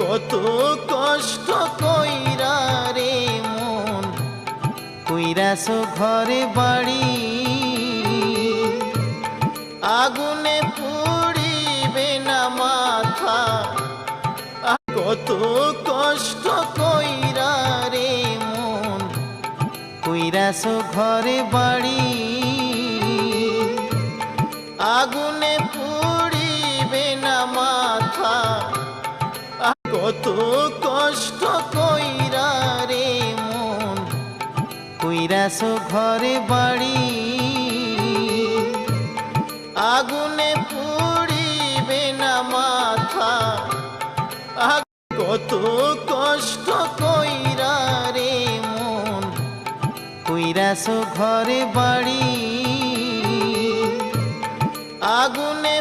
কত কষ্ট কইরা রে মন কইরাছো ঘরে বাড়ি, আগুনে পুড়িবে না মাথা। কত কষ্ট কইরা রে মন কইরাছো ঘরে বাড়ি, আগুনে পুড়িবে না মাথা। কত কষ্ট কইরা রে মন কইরাছো ঘরে বাড়ি, আগুনে পুড়িবে না মাথা। কত কষ্ট কইরা রে মন কইরাছো ঘরে বাড়ি, আগুনে